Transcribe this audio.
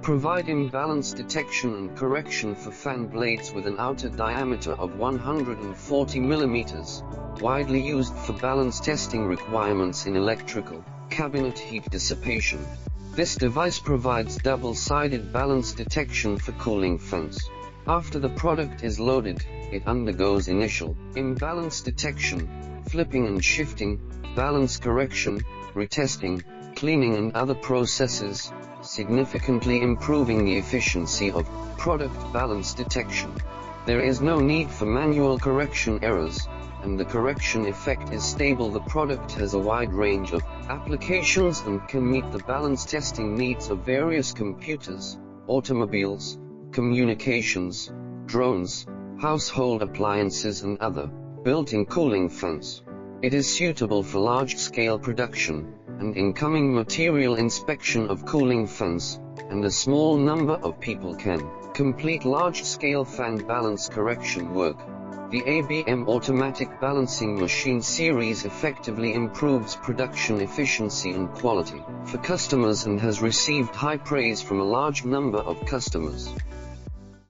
provide imbalance detection and correction for fan blades with an outer diameter of 140 mm, widely used for balance testing requirements in electrical cabinet heat dissipation. This device provides double-sided balance detection for cooling fans. After the product is loaded, it undergoes initial imbalance detection, flipping and shifting, balance correction, retesting, cleaning and other processes, significantly improving the efficiency of product balance detection. There is no need for manual correction errors, and the correction effect is stable. The product has a wide range of applications and can meet the balance testing needs of various computers, automobiles, communications, drones, household appliances and other built-in cooling fans. It is suitable for large-scale production and incoming material inspection of cooling fans, and a small number of people can complete large-scale fan balance correction work. The ABM Automatic Balancing Machine series effectively improves production efficiency and quality for customers and has received high praise from a large number of customers.